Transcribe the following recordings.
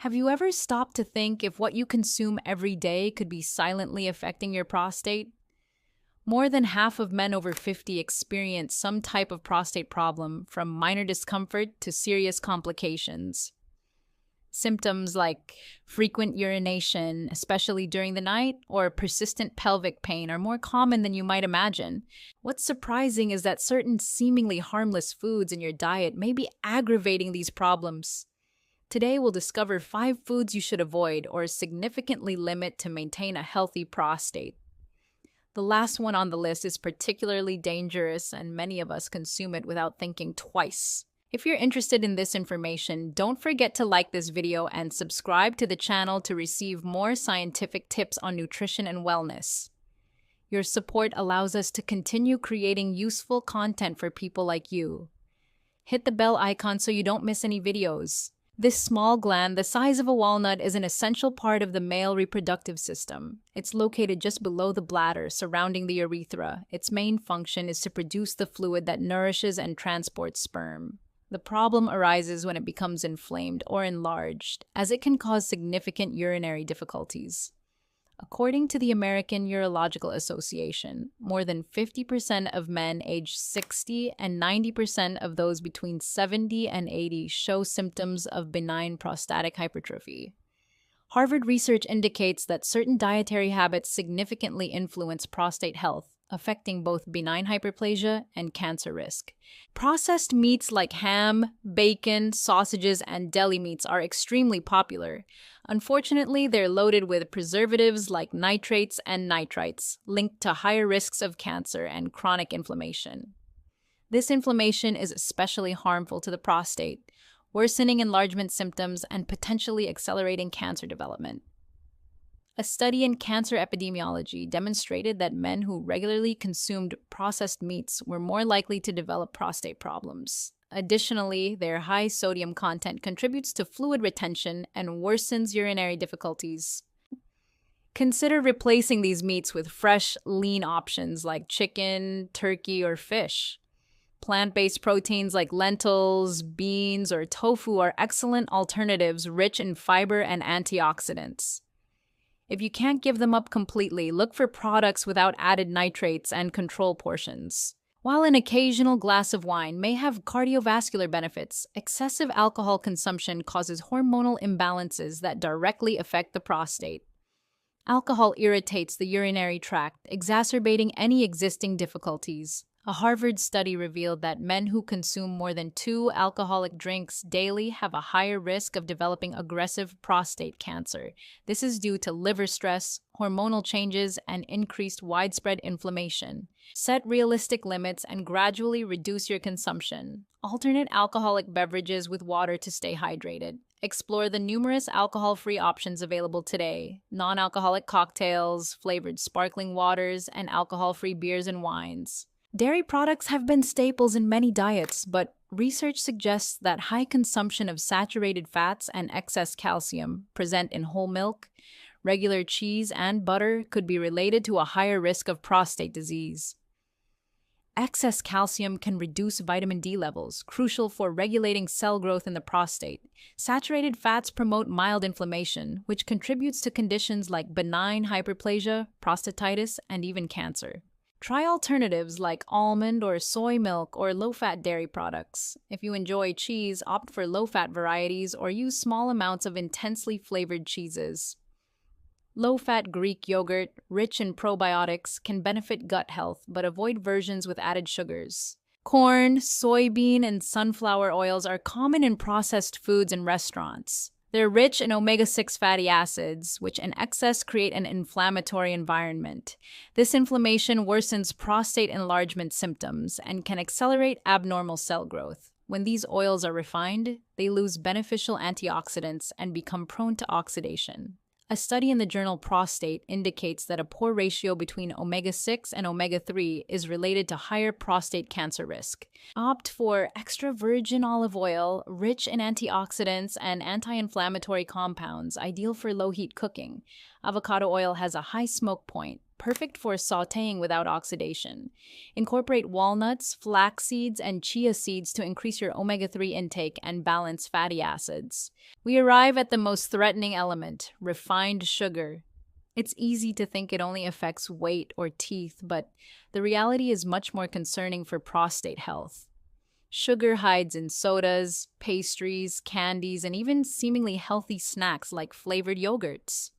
Have you ever stopped to think if what you consume every day could be silently affecting your prostate? More than half of men over 50 experience some type of prostate problem, from minor discomfort to serious complications. Symptoms like frequent urination, especially during the night, or persistent pelvic pain are more common than you might imagine. What's surprising is that certain seemingly harmless foods in your diet may be aggravating these problems. Today, we'll discover 5 foods you should avoid or significantly limit to maintain a healthy prostate. The last one on the list is particularly dangerous, and many of us consume it without thinking twice. If you're interested in this information, don't forget to like this video and subscribe to the channel to receive more scientific tips on nutrition and wellness. Your support allows us to continue creating useful content for people like you. Hit the bell icon so you don't miss any videos. This small gland, the size of a walnut, is an essential part of the male reproductive system. It's located just below the bladder, surrounding the urethra. Its main function is to produce the fluid that nourishes and transports sperm. The problem arises when it becomes inflamed or enlarged, as it can cause significant urinary difficulties. According to the American Urological Association, more than 50% of men aged 60 and 90% of those between 70 and 80 show symptoms of benign prostatic hypertrophy. Harvard research indicates that certain dietary habits significantly influence prostate health, affecting both benign hyperplasia and cancer risk. Processed meats like ham, bacon, sausages, and deli meats are extremely popular. Unfortunately, they're loaded with preservatives like nitrates and nitrites, linked to higher risks of cancer and chronic inflammation. This inflammation is especially harmful to the prostate, worsening enlargement symptoms and potentially accelerating cancer development. A study in cancer epidemiology demonstrated that men who regularly consumed processed meats were more likely to develop prostate problems. Additionally, their high sodium content contributes to fluid retention and worsens urinary difficulties. Consider replacing these meats with fresh, lean options like chicken, turkey, or fish. Plant-based proteins like lentils, beans, or tofu are excellent alternatives rich in fiber and antioxidants. If you can't give them up completely, look for products without added nitrates and control portions. While an occasional glass of wine may have cardiovascular benefits, excessive alcohol consumption causes hormonal imbalances that directly affect the prostate. Alcohol irritates the urinary tract, exacerbating any existing difficulties. A Harvard study revealed that men who consume more than 2 alcoholic drinks daily have a higher risk of developing aggressive prostate cancer. This is due to liver stress, hormonal changes, and increased widespread inflammation. Set realistic limits and gradually reduce your consumption. Alternate alcoholic beverages with water to stay hydrated. Explore the numerous alcohol-free options available today: non-alcoholic cocktails, flavored sparkling waters, and alcohol-free beers and wines. Dairy products have been staples in many diets, but research suggests that high consumption of saturated fats and excess calcium present in whole milk, regular cheese, and butter could be related to a higher risk of prostate disease. Excess calcium can reduce vitamin D levels, crucial for regulating cell growth in the prostate. Saturated fats promote mild inflammation, which contributes to conditions like benign hyperplasia, prostatitis, and even cancer. Try alternatives like almond or soy milk or low-fat dairy products. If you enjoy cheese, opt for low-fat varieties or use small amounts of intensely flavored cheeses. Low-fat Greek yogurt, rich in probiotics, can benefit gut health, but avoid versions with added sugars. Corn, soybean, and sunflower oils are common in processed foods and restaurants. They're rich in omega-6 fatty acids, which in excess create an inflammatory environment. This inflammation worsens prostate enlargement symptoms and can accelerate abnormal cell growth. When these oils are refined, they lose beneficial antioxidants and become prone to oxidation. A study in the journal Prostate indicates that a poor ratio between omega-6 and omega-3 is related to higher prostate cancer risk. Opt for extra virgin olive oil, rich in antioxidants and anti-inflammatory compounds, ideal for low-heat cooking. Avocado oil has a high smoke point, perfect for sautéing without oxidation. Incorporate walnuts, flax seeds, and chia seeds to increase your omega-3 intake and balance fatty acids. We arrive at the most threatening element, refined sugar. It's easy to think it only affects weight or teeth, but the reality is much more concerning for prostate health. Sugar hides in sodas, pastries, candies, and even seemingly healthy snacks like flavored yogurts.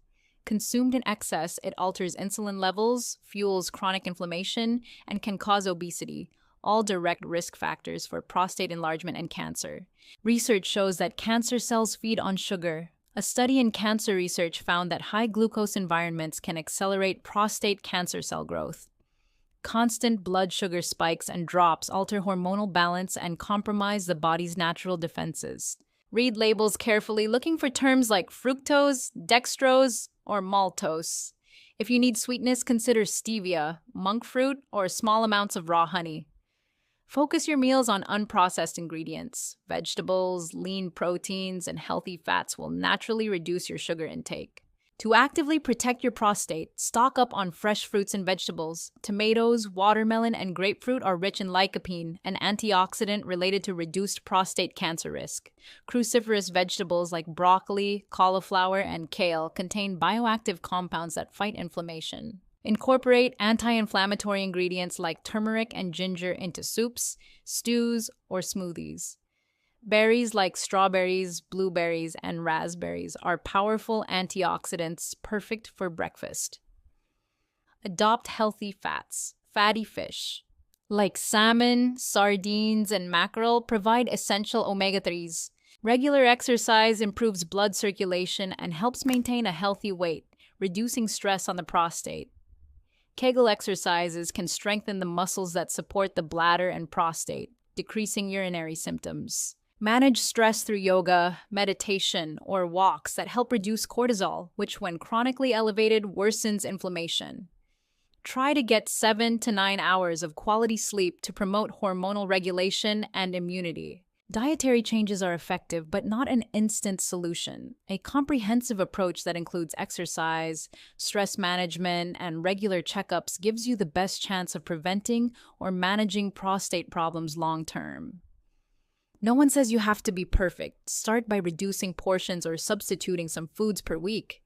Consumed in excess, it alters insulin levels, fuels chronic inflammation, and can cause obesity, all direct risk factors for prostate enlargement and cancer. Research shows that cancer cells feed on sugar. A study in cancer research found that high glucose environments can accelerate prostate cancer cell growth. Constant blood sugar spikes and drops alter hormonal balance and compromise the body's natural defenses. Read labels carefully, looking for terms like fructose, dextrose, or maltose. If you need sweetness, consider stevia, monk fruit, or small amounts of raw honey. Focus your meals on unprocessed ingredients. Vegetables, lean proteins, and healthy fats will naturally reduce your sugar intake. To actively protect your prostate, stock up on fresh fruits and vegetables. Tomatoes, watermelon, and grapefruit are rich in lycopene, an antioxidant related to reduced prostate cancer risk. Cruciferous vegetables like broccoli, cauliflower, and kale contain bioactive compounds that fight inflammation. Incorporate anti-inflammatory ingredients like turmeric and ginger into soups, stews, or smoothies. Berries like strawberries, blueberries, and raspberries are powerful antioxidants perfect for breakfast. Adopt healthy fats. Fatty fish, like salmon, sardines, and mackerel, provide essential omega-3s. Regular exercise improves blood circulation and helps maintain a healthy weight, reducing stress on the prostate. Kegel exercises can strengthen the muscles that support the bladder and prostate, decreasing urinary symptoms. Manage stress through yoga, meditation, or walks that help reduce cortisol, which, when chronically elevated, worsens inflammation. Try to get 7 to 9 hours of quality sleep to promote hormonal regulation and immunity. Dietary changes are effective, but not an instant solution. A comprehensive approach that includes exercise, stress management, and regular checkups gives you the best chance of preventing or managing prostate problems long term. No one says you have to be perfect. Start by reducing portions or substituting some foods per week.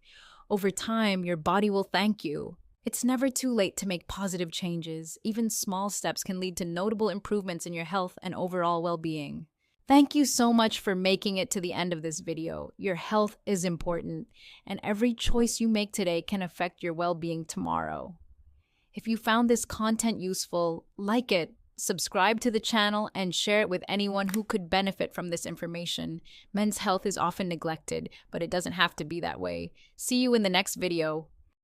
Over time, your body will thank you. It's never too late to make positive changes. Even small steps can lead to notable improvements in your health and overall well-being. Thank you so much for making it to the end of this video. Your health is important, and every choice you make today can affect your well-being tomorrow. If you found this content useful, like it, subscribe to the channel, and share it with anyone who could benefit from this information. Men's health is often neglected, but it doesn't have to be that way. See you in the next video.